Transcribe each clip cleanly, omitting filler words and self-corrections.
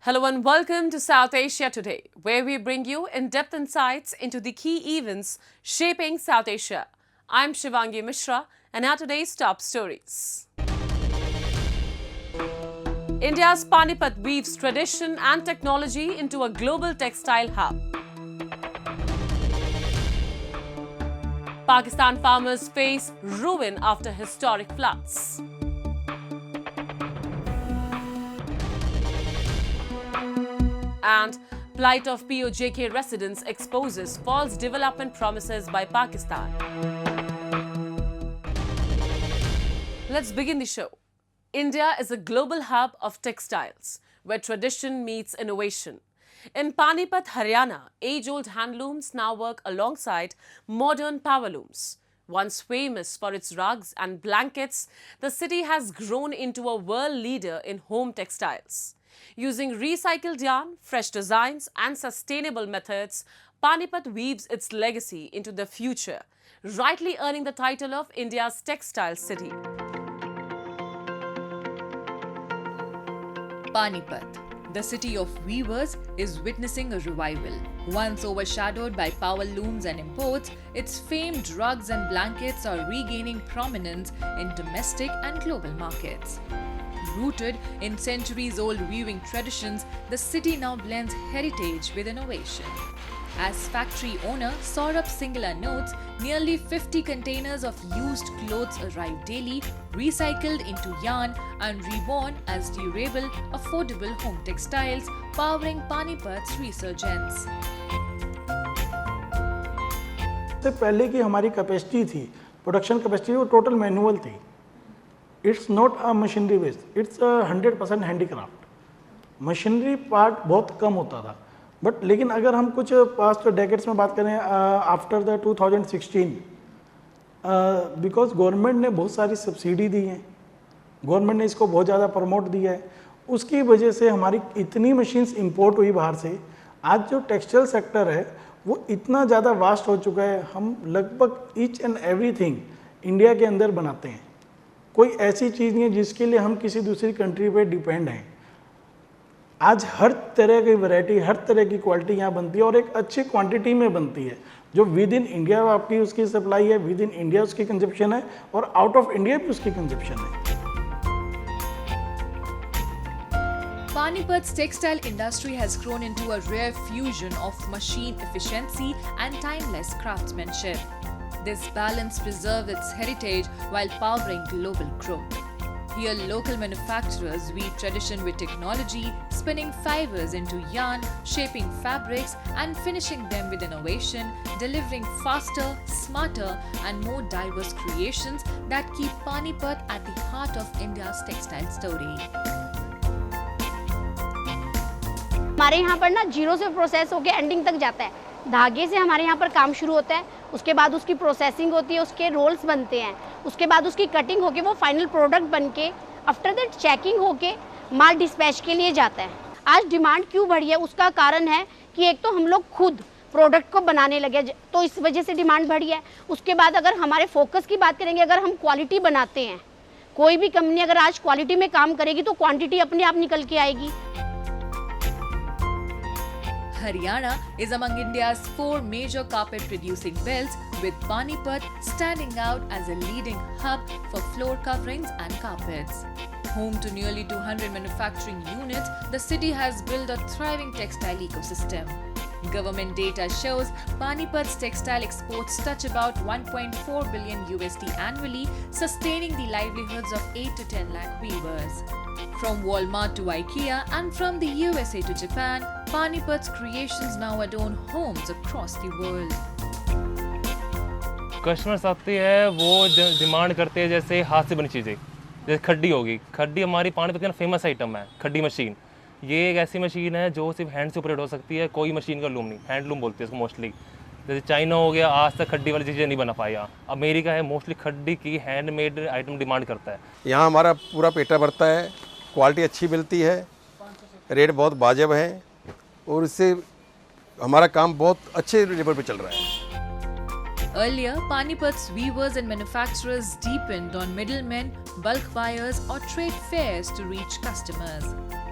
Hello and welcome to South Asia Today, where we bring you in-depth insights into the key events shaping South Asia. I'm Shivangi Mishra, and are today's top stories. India's Panipat weaves tradition and technology into a global textile hub. Pakistan farmers face ruin after historic floods. And plight of POJK residents exposes false development promises by Pakistan. Let's begin the show. India is a global hub of textiles, where tradition meets innovation. In Panipat, Haryana, age-old handlooms now work alongside modern power looms. Once famous for its rugs and blankets, the city has grown into a world leader in home textiles. Using recycled yarn, fresh designs and sustainable methods, Panipat weaves its legacy into the future, rightly earning the title of India's textile city. Panipat, the city of weavers, is witnessing a revival. Once overshadowed by power looms and imports, its famed rugs and blankets are regaining prominence in domestic and global markets. Rooted in centuries-old weaving traditions, the city now blends heritage with innovation. As factory owner Saurabh Singla notes, nearly 50 containers of used clothes arrive daily, recycled into yarn and reborn as durable, affordable home textiles, powering Panipat's resurgence. इससे पहले की हमारी capacity थी, production capacity वो total manual थी. It's not a machinery based, it's 100% handicraft. Machinery part बहुत कम होता था. बट लेकिन अगर हम कुछ पास्ट डेकेड्स में बात करें आफ्टर द 2016, बिकॉज गवर्नमेंट ने बहुत सारी सब्सिडी दी है, गवर्नमेंट ने इसको बहुत ज़्यादा प्रमोट दिया है, उसकी वजह से हमारी इतनी मशीन्स इंपोर्ट हुई बाहर से. आज जो टेक्सटाइल सेक्टर है वो इतना ज़्यादा वास्ट हो चुका है, हम लगभग ईच एंड एवरीथिंग इंडिया के अंदर बनाते हैं. कोई ऐसी चीज़ नहीं है जिसके लिए हम किसी दूसरी कंट्री पे डिपेंड हैं. आज हर तरह की वैरायटी, हर तरह की क्वालिटी यहाँ बनती है और एक अच्छी क्वांटिटी में बनती है, जो विद इन इंडिया आपकी उसकी सप्लाई है, विद इन इंडिया उसकी कंजप्शन है और आउट ऑफ इंडिया भी उसकी कंजप्शन है. Panipat's textile industry has grown into a rare fusion of machine efficiency and timeless craftsmanship. This balance preserves its heritage while powering global growth. Here, local manufacturers weave tradition with technology, spinning fibers into yarn, shaping fabrics, and finishing them with innovation, delivering faster, smarter, and more diverse creations that keep Panipat at the heart of India's textile story. हमारे यहाँ पर ना zero से process होके ending तक जाता है. धागे से हमारे यहाँ पर काम शुरू होता है, उसके बाद उसकी प्रोसेसिंग होती है, उसके रोल्स बनते हैं, उसके बाद उसकी कटिंग होके वो फाइनल प्रोडक्ट बनके आफ्टर दैट चेकिंग होके माल डिस्पैच के लिए जाता है. आज डिमांड क्यों बढ़ी है, उसका कारण है कि एक तो हम लोग खुद प्रोडक्ट को बनाने लगे, तो इस वजह से डिमांड बढ़ी है. उसके बाद अगर हमारे फोकस की बात करेंगे, अगर हम क्वालिटी बनाते हैं, कोई भी कंपनी अगर आज क्वालिटी में काम करेगी तो क्वांटिटी अपने आप निकल के आएगी. Haryana is among India's 4 major carpet producing belts, with Panipat standing out as a leading hub for floor coverings and carpets. Home to nearly 200 manufacturing units, the city has built a thriving textile ecosystem. Government data shows Panipat's textile exports touch about $1.4 billion annually, sustaining the livelihoods of 8 to 10 lakh weavers. From Walmart to IKEA and from the USA to Japan, Panipat's creations now adorn homes across the world. Customers आते हैं, वो demand करते हैं जैसे हाथ से बनी चीज़ें, जैसे खड्डी होगी. खड्डी हमारी पानीपत का फेमस आइटम है, खड्डी मशीन. ये एक ऐसी मशीन है जो सिर्फ हैंड से ऑपरेट हो सकती है, कोई मशीन का लूम नहीं. हैंडलूम बोलते हैं इसको मोस्टली. जैसे चाइना हो गया, आज तक खड्डी वाली चीज़ें नहीं बना पाया. अमेरिका है, मोस्टली खड्डी की हैंडमेड आइटम डिमांड करता है. यहाँ हमारा पूरा पेटा भरता है, क्वालिटी अच्छी मिलती है, रेट बहुत वाजिब है और इससे हमारा काम बहुत अच्छे लेवल पे चल रहा है. Earlier, Panipat's weavers and manufacturers depend on middlemen, bulk buyers, or trade fairs to reach customers.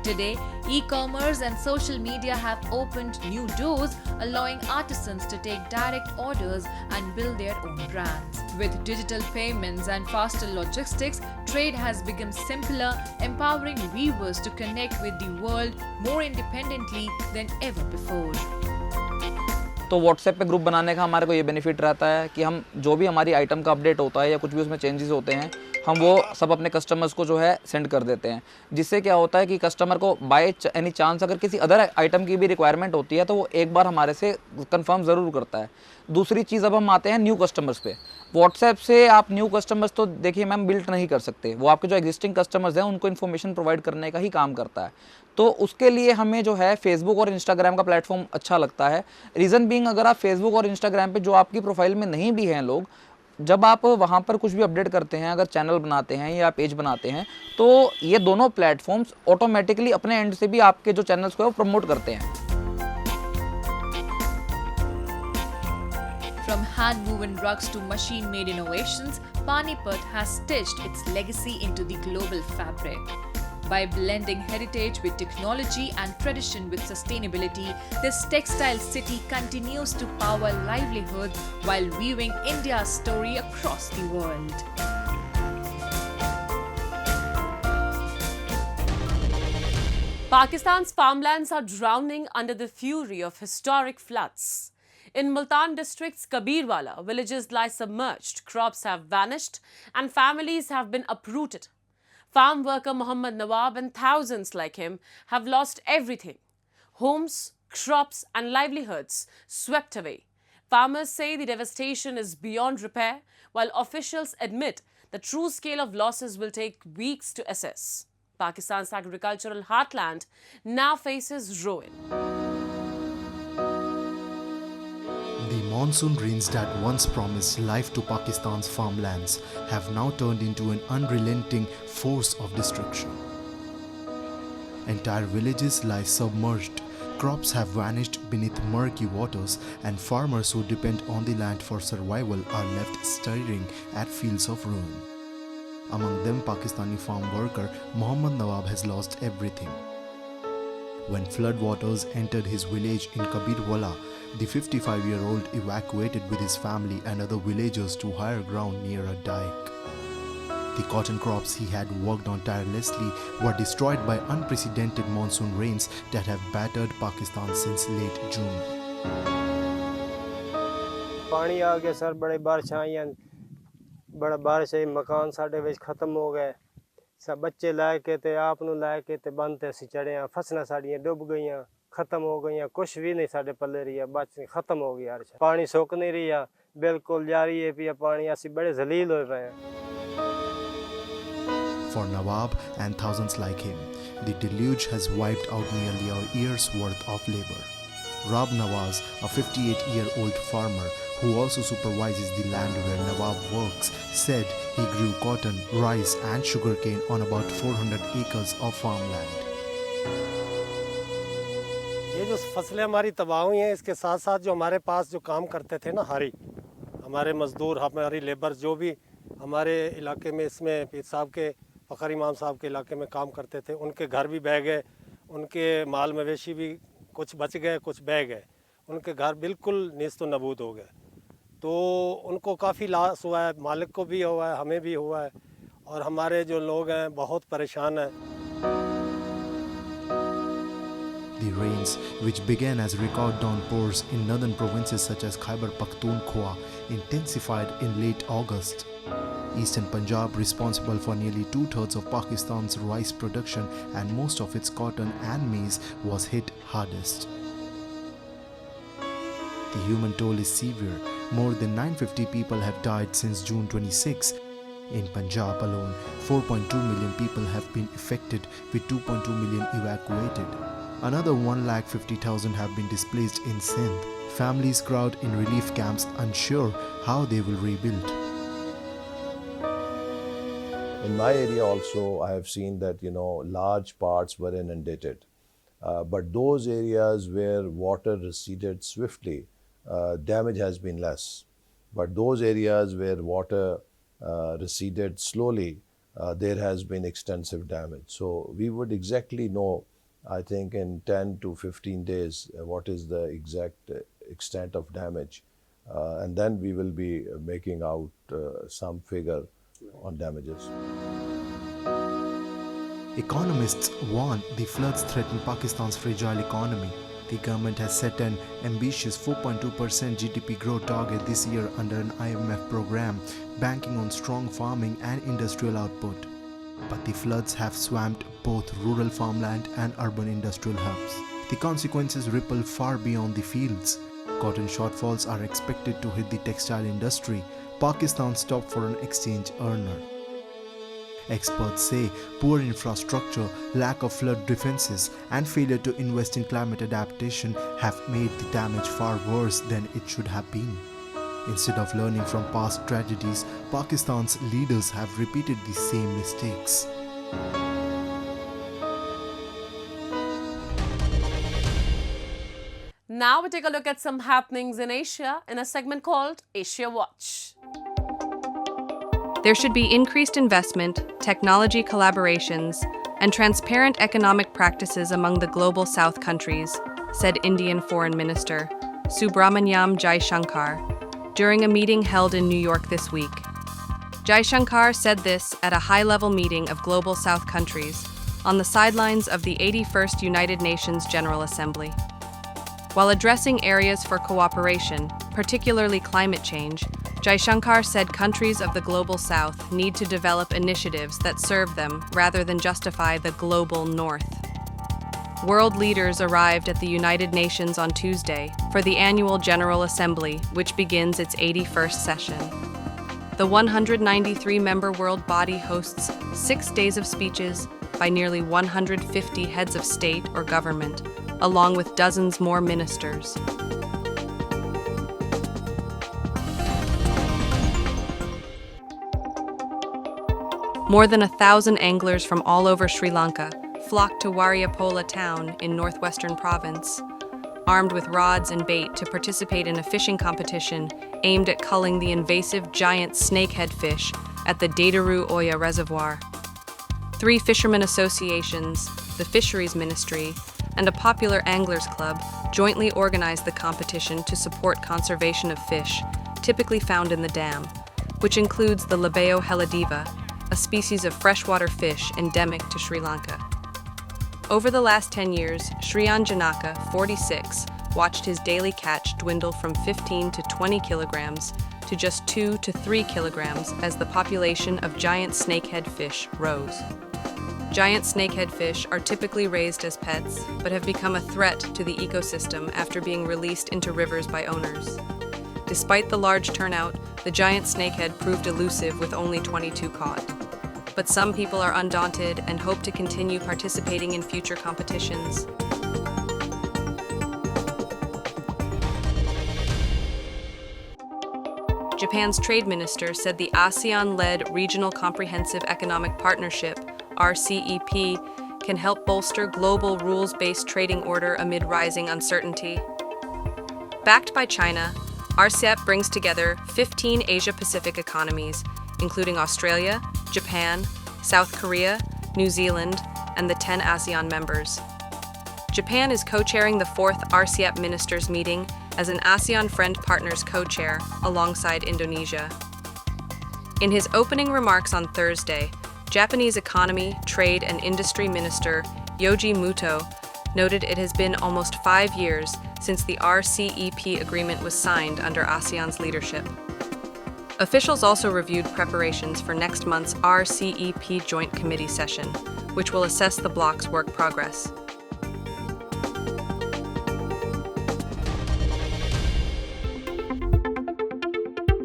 Today, e-commerce and social media have opened new doors, allowing artisans to take direct orders and build their own brands. With digital payments and faster logistics, trade has become simpler, empowering weavers to connect with the world more independently than ever before. तो WhatsApp पे group बनाने का हमारे को ये benefit रहता है कि हम जो भी हमारी आइटम का अपडेट होता है या कुछ भी उसमें चेंजेस होते हैं, हम वो सब अपने कस्टमर्स को जो है सेंड कर देते हैं, जिससे क्या होता है कि कस्टमर को बाय एनी चांस अगर किसी अदर आइटम की भी रिक्वायरमेंट होती है तो वो एक बार हमारे से कंफर्म ज़रूर करता है। दूसरी चीज़, अब हम आते हैं न्यू कस्टमर्स पे। व्हाट्सएप से आप न्यू कस्टमर्स तो देखिए मैम बिल्ड नहीं कर सकते, वो आपके जो एग्जिस्टिंग कस्टमर्स हैं उनको इन्फॉर्मेशन प्रोवाइड करने का ही काम करता है। तो उसके लिए हमें जो है फेसबुक और इंस्टाग्राम का प्लेटफॉर्म अच्छा लगता है। रीज़न बीइंग, अगर आप फेसबुक और इंस्टाग्राम पे जो आपकी प्रोफाइल में नहीं भी हैं लोग, जब आप वहाँ पर कुछ भी अपडेट करते हैं, अगर चैनल बनाते हैं या पेज बनाते हैं, तो ये दोनों प्लेटफॉर्म्स ऑटोमेटिकली अपने एंड से भी आपके जो चैनल्स को है वो प्रमोट करते हैं। From hand-woven rugs to machine-made innovations, Panipat has stitched its legacy into the global fabric. By blending heritage with technology and tradition with sustainability, this textile city continues to power livelihood while weaving India's story across the world. Pakistan's farmlands are drowning under the fury of historic floods. In Multan district's Kabirwala, villages lie submerged, crops have vanished, and families have been uprooted. Farm worker Muhammad Nawab and thousands like him have lost everything. Homes, crops, and livelihoods swept away. Farmers say the devastation is beyond repair, while officials admit the true scale of losses will take weeks to assess. Pakistan's agricultural heartland now faces ruin. The monsoon rains that once promised life to Pakistan's farmlands have now turned into an unrelenting force of destruction. Entire villages lie submerged, crops have vanished beneath murky waters, and farmers who depend on the land for survival are left staring at fields of ruin. Among them, Pakistani farm worker Muhammad Nawab has lost everything. When floodwaters entered his village in Kabirwala, the 55-year-old evacuated with his family and other villagers to higher ground near a dike. The cotton crops he had worked on tirelessly were destroyed by unprecedented monsoon rains that have battered Pakistan since late June. पानी आ गया sir, बड़े बारिश आई, बड़ा बारिश आई, मकान साढ़े विच खत्म हो गए, सब बच्चे लैके ते आप नूं लैके ते बंद ते असीं चढ़े हां, फसलां साड़ियां डुब गईयां, खत्म हो गईयां, कुछ भी नहीं साढ़े पल्ले रही, बच खत्म हो गया। पानी सुक नहीं रही, बिल्कुल जारी है पिया पानी, असीं बड़े जलील होए पे हैं। For Nawab and thousands like him, the deluge has wiped out nearly a year's worth of labor. Rab Nawaz, a 58-year-old farmer who also supervises the land where Nawab works, said he grew cotton, rice and sugarcane on about 400 acres of farmland. ये जो फसलें हमारी तबाह हुई हैं, इसके साथ साथ जो हमारे पास जो काम करते थे ना, हमारे मजदूर, हमारी लेबर जो भी हमारे इलाके में, इसमें पीर साहब के, फ़खर इमाम साहब के इलाके में काम करते थे, उनके घर भी बह गए, उनके माल मवेशी भी कुछ बच गए, कुछ बह गए, उनके घर बिल्कुल नीस्त नबूद हो गए। तो उनको काफ़ी लॉस हुआ है, मालिक को भी हुआ है, हमें भी हुआ है, और हमारे जो लोग हैं बहुत परेशान हैं। The rains, which began as record downpours in northern provinces such as Khyber Pakhtunkhwa, intensified in late August. Eastern Punjab, responsible for nearly 2/3 of Pakistan's rice production and most of its cotton and maize, was hit hardest. The human toll is severe. More than 950 people have died since June 26. In Punjab alone, 4.2 million people have been affected, with 2.2 million evacuated. Another 150,000 have been displaced in Sindh. Families crowd in relief camps, unsure how they will rebuild. In my area also, I have seen that, large parts were inundated. But those areas where water receded swiftly, damage has been less. But those areas where water receded slowly, there has been extensive damage. So we would exactly know I think in 10 to 15 days what is the exact extent of damage, and then we will be making out some figure on damages. Economists warn the floods threaten Pakistan's fragile economy. The government has set an ambitious 4.2% GDP growth target this year under an IMF program, banking on strong farming and industrial output. But the floods have swamped both rural farmland and urban industrial hubs. The consequences ripple far beyond the fields. Cotton shortfalls are expected to hit the textile industry, Pakistan's top foreign exchange earner. Experts say poor infrastructure, lack of flood defenses, and failure to invest in climate adaptation have made the damage far worse than it should have been. Instead of learning from past tragedies, Pakistan's leaders have repeated the same mistakes. Now we take a look at some happenings in Asia in a segment called Asia Watch. There should be increased investment, technology collaborations, and transparent economic practices among the global South countries, said Indian Foreign Minister Subramanyam Jaishankar during a meeting held in New York this week. Jaishankar said this at a high-level meeting of global South countries on the sidelines of the 81st United Nations General Assembly. While addressing areas for cooperation, particularly climate change, Jaishankar said countries of the Global South need to develop initiatives that serve them rather than justify the Global North. World leaders arrived at the United Nations on Tuesday for the annual General Assembly, which begins its 81st session. The 193-member world body hosts 6 days of speeches by nearly 150 heads of state or government, along with dozens more ministers. More than 1,000 anglers from all over Sri Lanka flocked to Wariapola town in northwestern province, armed with rods and bait to participate in a fishing competition aimed at culling the invasive giant snakehead fish at the Dadaru Oya Reservoir. 3 fishermen associations, the Fisheries Ministry, and a popular anglers club jointly organized the competition to support conservation of fish, typically found in the dam, which includes the Labeo heladiva, a species of freshwater fish endemic to Sri Lanka. Over the last 10 years, Shriyan Janaka, 46, watched his daily catch dwindle from 15 to 20 kilograms to just 2 to 3 kilograms as the population of giant snakehead fish rose. Giant snakehead fish are typically raised as pets, but have become a threat to the ecosystem after being released into rivers by owners. Despite the large turnout, the giant snakehead proved elusive with only 22 caught. But some people are undaunted and hope to continue participating in future competitions. Japan's trade minister said the ASEAN-led Regional Comprehensive Economic Partnership, RCEP, can help bolster global rules-based trading order amid rising uncertainty. Backed by China, RCEP brings together 15 Asia-Pacific economies, including Australia, Japan, South Korea, New Zealand, and the 10 ASEAN members. Japan is co-chairing the 4th RCEP Ministers meeting as an ASEAN Friend Partners co-chair alongside Indonesia. In his opening remarks on Thursday, Japanese Economy, Trade, and Industry Minister Yoji Muto noted it has been almost 5 years since the RCEP agreement was signed under ASEAN's leadership. Officials also reviewed preparations for next month's RCEP Joint Committee session, which will assess the bloc's work progress.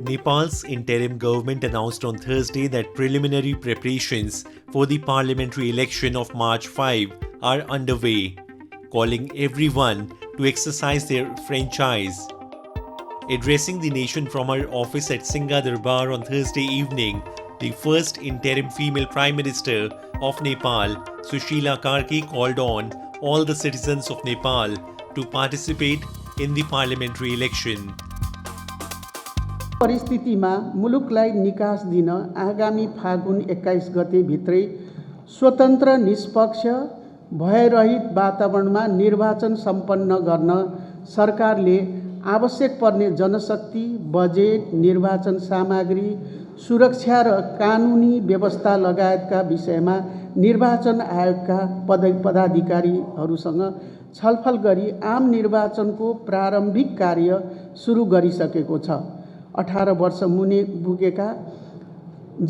Nepal's interim government announced on Thursday that preliminary preparations for the parliamentary election of March 5 are underway, calling everyone to exercise their franchise. Addressing the nation from her office at Singha Darbar on Thursday evening, the first interim female Prime Minister of Nepal, Sushila Karki, called on all the citizens of Nepal to participate in the parliamentary election. परिस्थितिमा मुलुकलाई निकास दिन आगामी फागुन 21 गते भित्रै स्वतन्त्र, निष्पक्ष भयरहित वातावरणमा निर्वाचन सम्पन्न गर्न सरकारले आवश्यक पर्ने जनशक्ति, बजेट, निर्वाचन सामग्री, सुरक्षा र कानुनी व्यवस्था लगायतका विषयमा निर्वाचन आयोगका पदाधिकारीहरूसँग छलफल गरी आम निर्वाचनको प्रारम्भिक कार्य सुरु गरिसकेको छ। 18 वर्ष मुनि पुगेका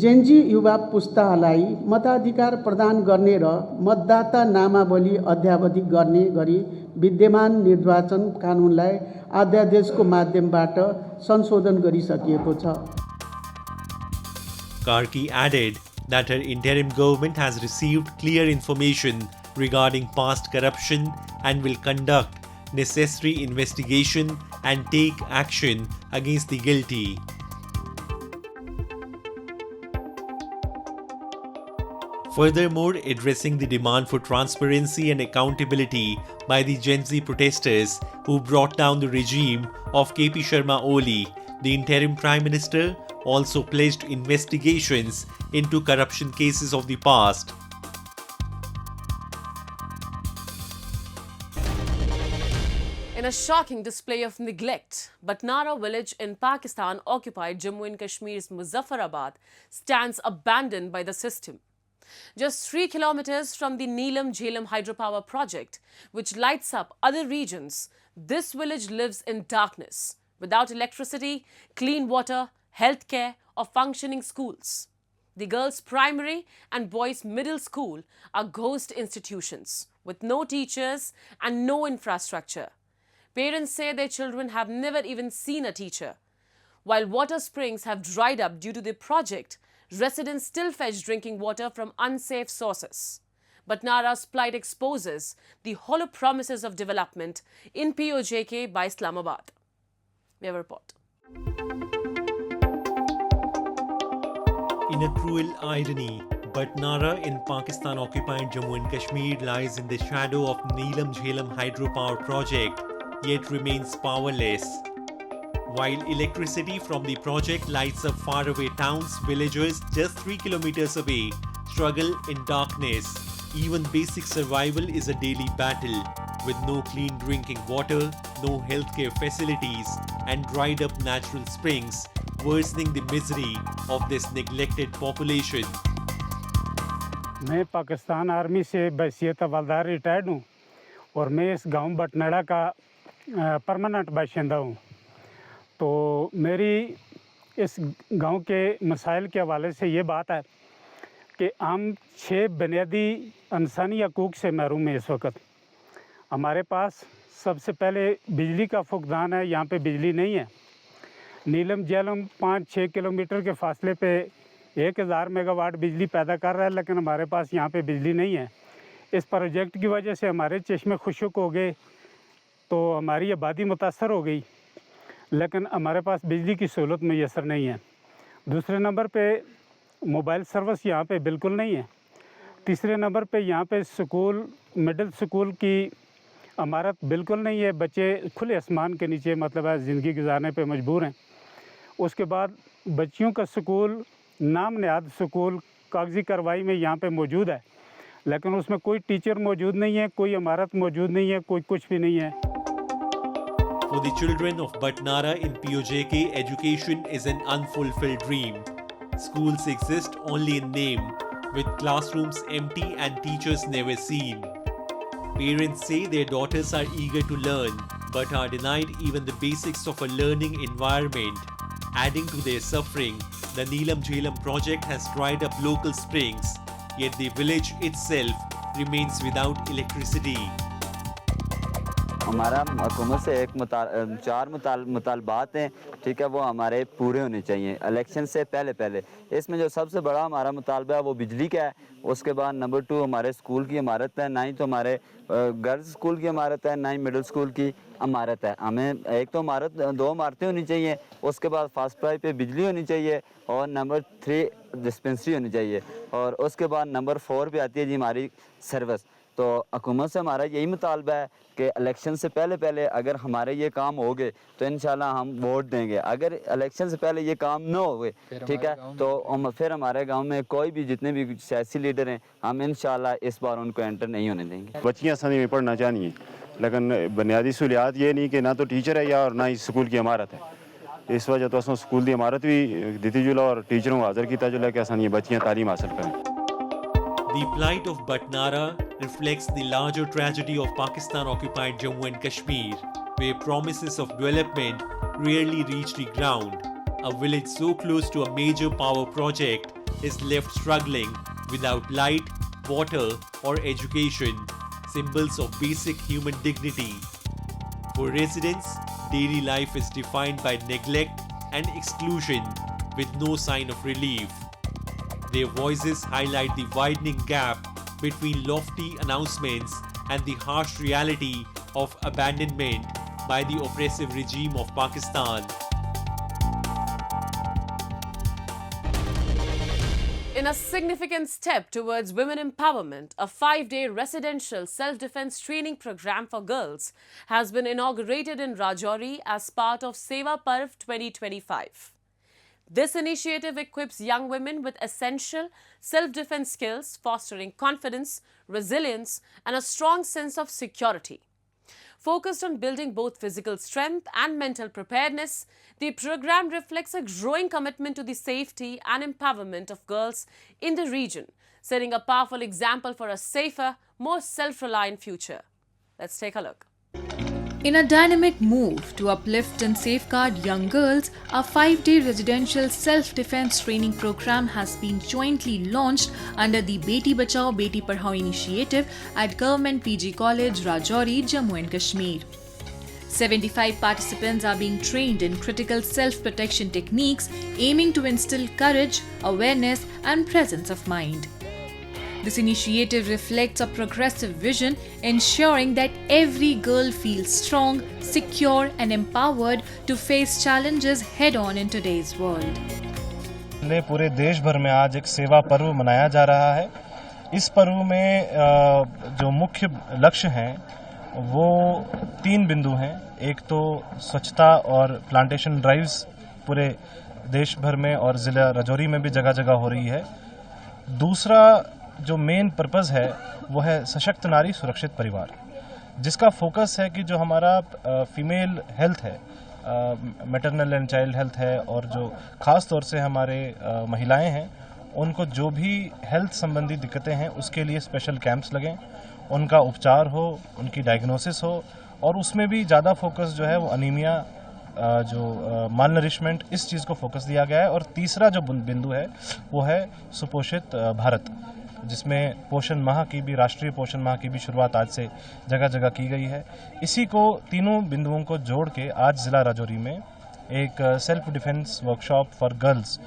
जेनजी युवा पुस्तालाई मताधिकार प्रदान गर्ने र मतदाता नामावली अद्यावधि गर्ने गरी विद्यमान निर्वाचन कानुनलाई अध्यादेशको माध्यमबाट संशोधन गरिसकिएको छ। Karki added that her interim government has received clear information regarding past corruption and will conduct necessary investigation and take action against the guilty. Furthermore, addressing the demand for transparency and accountability by the Gen Z protesters who brought down the regime of KP Sharma Oli, the interim Prime Minister also pledged investigations into corruption cases of the past. In a shocking display of neglect, Batnara village in Pakistan-occupied Jammu and Kashmir's Muzaffarabad stands abandoned by the system. Just 3 kilometers from the Neelam Jhelum hydropower project, which lights up other regions, this village lives in darkness, without electricity, clean water, healthcare or functioning schools. The girls' primary and boys' middle school are ghost institutions with no teachers and no infrastructure. Parents say their children have never even seen a teacher. While water springs have dried up due to the project, residents still fetch drinking water from unsafe sources. Batnara's plight exposes the hollow promises of development in POJK by Islamabad. We have a report. In a cruel irony, Batnara in Pakistan-occupied Jammu and Kashmir lies in the shadow of Neelam Jhelum hydropower project, yet remains powerless. While electricity from the project lights up faraway towns, villagers just 3 kilometers away struggle in darkness. Even basic survival is a daily battle, with no clean drinking water, no healthcare facilities, and dried up natural springs, worsening the misery of this neglected population. मैं Pakistan army से बहसीत हवलदार retired हूँ और मैं इस गांव बटनाड़ा का permanent बाशिंदा हूँ। तो मेरी इस गांव के मसाइल के हवाले से ये बात है कि हम 6 बुनियादी इंसानी हकूक़ से महरूम हैं। इस वक्त हमारे पास सबसे पहले बिजली का फुकदान है। यहाँ पे बिजली नहीं है। नीलम झेलम 5-6 किलोमीटर के फासले पे 1000 मेगावाट बिजली पैदा कर रहा है, लेकिन हमारे पास यहाँ पे बिजली नहीं है। इस प्रोजेक्ट की वजह से हमारे चश्मे खुशक हो गए, तो हमारी आबादी मुतासर हो गई, लेकिन हमारे पास बिजली की सहूलत मैसर नहीं है। दूसरे नंबर पे मोबाइल सर्विस यहाँ पे बिल्कुल नहीं है। तीसरे नंबर पे यहाँ पे स्कूल, मिडिल स्कूल की इमारत बिल्कुल नहीं है। बच्चे खुले आसमान के नीचे मतलब है ज़िंदगी गुजारने पे मजबूर हैं। उसके बाद बच्चियों का स्कूल, नाम नहाद स्कूल कागजी कार्रवाई में यहाँ पे मौजूद है, लेकिन उसमें कोई टीचर मौजूद नहीं है, कोई इमारत मौजूद नहीं है, कोई कुछ भी नहीं है। For the children of Batnara in POJK, education is an unfulfilled dream. Schools exist only in name, with classrooms empty and teachers never seen. Parents say their daughters are eager to learn, but are denied even the basics of a learning environment. Adding to their suffering, the Neelam Jhelum project has dried up local springs, yet the village itself remains without electricity. हमारा हुकूमत से एक 4 मुतालबात हैं, ठीक है, वो हमारे पूरे होने चाहिए इलेक्शन से पहले। इसमें जो सबसे बड़ा हमारा मुतालबा है वो बिजली का है। उसके बाद नंबर 2 हमारे स्कूल की इमारत है, ना ही तो हमारे गर्ल्स स्कूल की इमारत है, ना ही मिडिल स्कूल की इमारत है। हमें एक तो इमारत 2 इमारतें होनी चाहिए, उसके बाद फास्ट प्राइस पे बिजली होनी चाहिए, और नंबर 3 डिस्पेंसरी होनी चाहिए, और उसके बाद नंबर 4 पे आती है जी हमारी सर्विस। तो हुकूमत से हमारा यही मुतालबा है कि इलेक्शन से पहले पहले अगर हमारे ये काम हो गए तो इंशाल्लाह हम वोट देंगे। अगर इलेक्शन से पहले ये काम न हो गए, ठीक है, तो हम फिर हमारे गांव में कोई भी जितने भी सियासी लीडर हैं हम इंशाल्लाह इस बार उनको एंटर नहीं होने देंगे। बच्चियाँ सदी में पढ़ना चाहिए, लेकिन बुनियादी सहूलियात ये नहीं कि ना तो टीचर है या और ना ही स्कूल की इमारत है। इस वजह तो असों स्कूल की इमारत भी दी जुला और टीचरों को हाजिर किया जुला कि असन ये बच्चियाँ तालीम हासिल करें। The plight of Batnara reflects the larger tragedy of Pakistan-occupied Jammu and Kashmir, where promises of development rarely reach the ground. A village so close to a major power project is left struggling without light, water, or education, symbols of basic human dignity. For residents, daily life is defined by neglect and exclusion, with no sign of relief. Their voices highlight the widening gap between lofty announcements and the harsh reality of abandonment by the oppressive regime of Pakistan. In a significant step towards women empowerment, a 5-day residential self-defense training program for girls has been inaugurated in Rajouri as part of Seva Parv 2025. This initiative equips young women with essential self-defense skills, fostering confidence, resilience, and a strong sense of security. Focused on building both physical strength and mental preparedness, the program reflects a growing commitment to the safety and empowerment of girls in the region, setting a powerful example for a safer, more self-reliant future. Let's take a look. In a dynamic move to uplift and safeguard young girls, a 5-day residential self-defense training program has been jointly launched under the Beti Bachao Beti Padhao initiative at Government PG College, Rajouri, Jammu and Kashmir. 75 participants are being trained in critical self-protection techniques, aiming to instill courage, awareness, and presence of mind. This initiative reflects a progressive vision, ensuring that every girl feels strong, secure, and empowered to face challenges head-on in today's world. पूरे देश भर में आज एक सेवा पर्व मनाया जा रहा है। इस पर्व में जो मुख्य लक्ष्य हैं वो 3 बिंदु हैं। एक तो स्वच्छता और प्लांटेशन ड्राइव्स पूरे देश भर में और ज़िला राजौरी में भी जगह जगह हो रही है। दूसरा जो मेन पर्पस है वो है सशक्त नारी सुरक्षित परिवार, जिसका फोकस है कि जो हमारा फीमेल हेल्थ है, मैटरनल एंड चाइल्ड हेल्थ है, और जो ख़ास तौर से हमारे महिलाएं हैं उनको जो भी हेल्थ संबंधी दिक्कतें हैं उसके लिए स्पेशल कैंप्स लगें, उनका उपचार हो, उनकी डायग्नोसिस हो, और उसमें भी ज़्यादा फोकस जो है वो अनीमिया, जो मालनरिशमेंट, इस चीज़ को फोकस दिया गया है। और तीसरा जो बिंदु है वो है सुपोषित भारत, जिसमें पोषण माह की भी, राष्ट्रीय पोषण माह की भी शुरुआत आज से जगह जगह की गई है। इसी को तीनों बिंदुओं को जोड़ के आज ज़िला राजौरी में एक self defence workshop for girls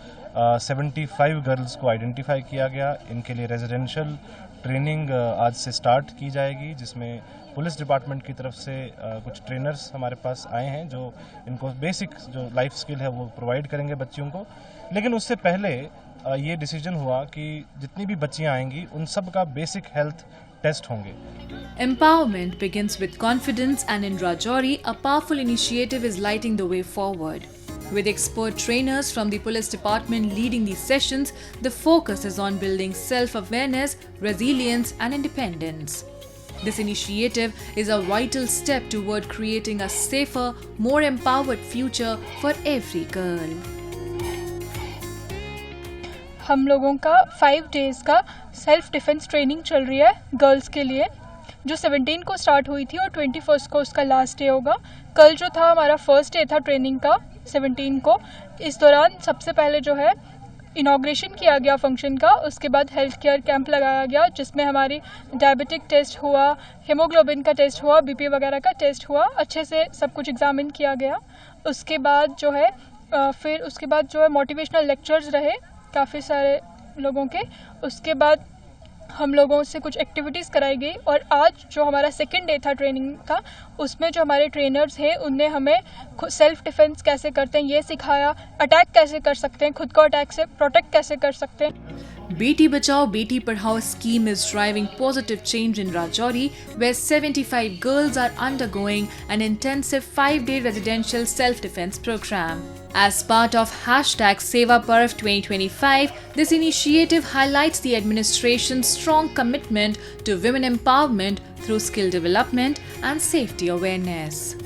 75 girls को आइडेंटिफाई किया गया। इनके लिए रेजिडेंशियल ट्रेनिंग आज से स्टार्ट की जाएगी, जिसमें पुलिस डिपार्टमेंट की तरफ से कुछ ट्रेनर्स हमारे पास आए हैं जो इनको बेसिक जो लाइफ स्किल है वो प्रोवाइड करेंगे बच्चियों को। लेकिन उससे पहले ये डिसीजन हुआ कि जितनी भी बच्चियां आएंगी उन सब का बेसिक हेल्थ टेस्ट होंगे। Empowerment begins with confidence, and in Rajouri, a powerful initiative is lighting the way forward. With expert trainers from the police department leading these sessions, the focus is on building self-awareness, resilience, and independence. This initiative is a vital step toward creating a safer, more empowered future for every girl. हम लोगों का 5 days का self defence training चल रही है girls के लिए, जो 17 को स्टार्ट हुई थी और 21 को उसका लास्ट डे होगा। कल जो था हमारा फर्स्ट डे था ट्रेनिंग का 17 को। इस दौरान सबसे पहले जो है इनॉग्रेशन किया गया फंक्शन का, उसके बाद हेल्थ केयर कैंप लगाया गया जिसमें हमारी डायबिटिक टेस्ट हुआ, हीमोग्लोबिन का टेस्ट हुआ, बीपी वगैरह का टेस्ट हुआ, अच्छे से सब कुछ एग्जामिन किया गया। उसके बाद जो है फिर उसके बाद जो है मोटिवेशनल लेक्चर्स रहे काफ़ी सारे लोगों के। उसके बाद हम लोगों से कुछ एक्टिविटीज़ कराई गई, और आज जो हमारा सेकंड डे था ट्रेनिंग का उसमें जो हमारे ट्रेनर्स हैं उनने हमें सेल्फ डिफेंस कैसे करते हैं ये सिखाया, अटैक कैसे कर सकते हैं, खुद को अटैक से प्रोटेक्ट कैसे कर सकते हैं। Beti Bachao Beti Padhao scheme is driving positive change in Rajouri, where 75 girls are undergoing an intensive 5-day residential self-defense program. As part of #Seva Parv 2025, this initiative highlights the administration's strong commitment to women empowerment through skill development and safety awareness.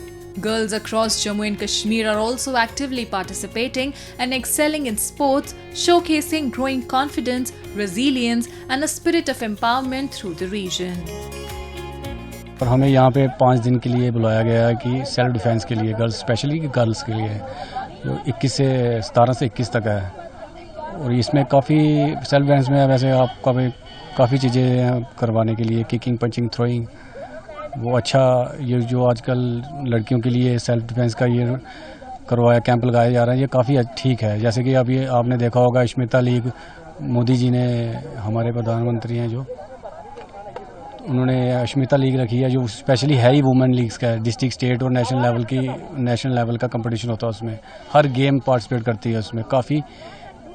Girls across Jammu and Kashmir are also actively participating and excelling in sports, showcasing growing confidence, resilience, and a spirit of empowerment through the region. और हमें यहाँ पे 5 दिन के लिए बुलाया गया है कि सेल्फ डिफेंस के लिए गर्ल्स, स्पेशली गर्ल्स के लिए, जो 17 से 21 तक है। और इसमें काफ़ी सेल्फ डिफेंस में वैसे आपका भी काफ़ी चीज़ें करवाने के लिए, किकिंग, पंचिंग, थ्रोइंग, वो अच्छा, ये जो आजकल लड़कियों के लिए सेल्फ डिफेंस का ये करवाया, कैंप लगाया जा रहा है, ये काफ़ी ठीक है। जैसे कि अभी आपने देखा होगा अश्मिता लीग, मोदी जी ने, हमारे प्रधानमंत्री हैं जो, उन्होंने अश्मिता लीग रखी है, जो स्पेशली है ही वुमेन लीग्स का, डिस्ट्रिक्ट, स्टेट और नेशनल लेवल का कंपटीशन होता है, उसमें हर गेम पार्टिसिपेट करती है उसमें काफ़ी।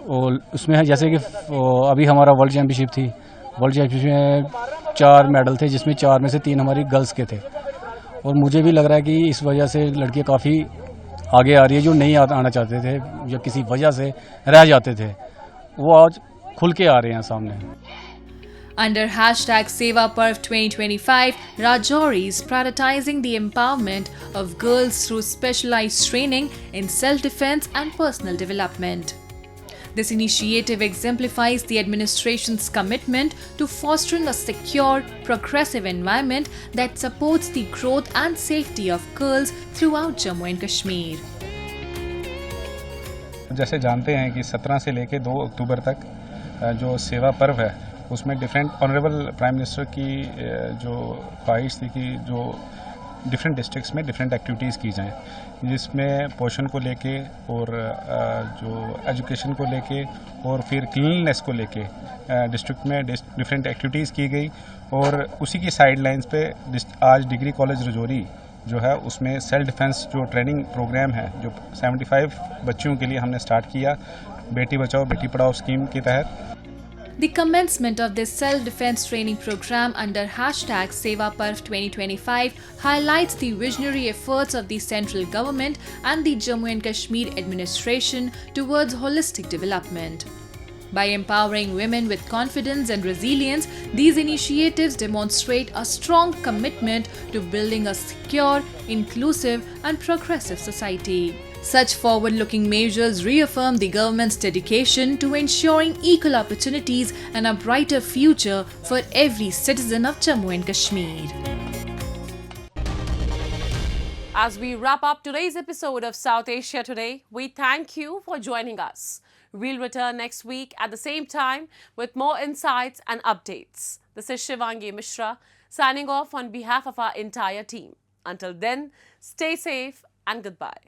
और उसमें है जैसे कि अभी हमारा वर्ल्ड चैम्पियनशिप थी, वर्ल्ड चैम्पियनशिप में 4 मेडल थे, जिसमें 4 में से 3 हमारी गर्ल्स के थे। और मुझे भी लग रहा है कि इस वजह से लड़कियाँ काफ़ी आगे आ रही है, जो नहीं आना चाहते थे या किसी वजह से रह जाते थे, वो आज खुल के आ रहे हैं सामने। Under #Seva Parv 2025, Rajouri is prioritizing the empowerment of girls through specialized training in self-defense and personal development. This initiative exemplifies the administration's commitment to fostering a secure, progressive environment that supports the growth and safety of girls throughout Jammu and Kashmir. जैसे जानते हैं कि 17 से लेकर 2 अक्टूबर तक जो सेवा पर्व है, उसमें डिफरेंट ऑनरेबल प्राइम मिनिस्टर की जो ख्वाहिश थी कि जो डिफरेंट डिस्ट्रिक्ट्स में डिफरेंट एक्टिविटीज़ की जाएं, जिसमें पोषण को लेके और जो एजुकेशन को लेके और फिर क्लीननेस को लेके डिस्ट्रिक्ट में डिफरेंट एक्टिविटीज़ की गई। और उसी की साइड लाइन्स पे आज डिग्री कॉलेज रजौरी जो है, उसमें सेल्फ डिफेंस जो ट्रेनिंग प्रोग्राम है, जो 75 बच्चियों के लिए हमने स्टार्ट किया बेटी बचाओ बेटी पढ़ाओ स्कीम के तहत। The commencement of this self-defense training program under #Seva Parv 2025 highlights the visionary efforts of the central government and the Jammu and Kashmir administration towards holistic development. By empowering women with confidence and resilience, these initiatives demonstrate a strong commitment to building a secure, inclusive, and progressive society. Such forward-looking measures reaffirm the government's dedication to ensuring equal opportunities and a brighter future for every citizen of Jammu and Kashmir. As we wrap up today's episode of South Asia Today, we thank you for joining us. We'll return next week at the same time with more insights and updates. This is Shivangi Mishra signing off on behalf of our entire team. Until then, stay safe and goodbye.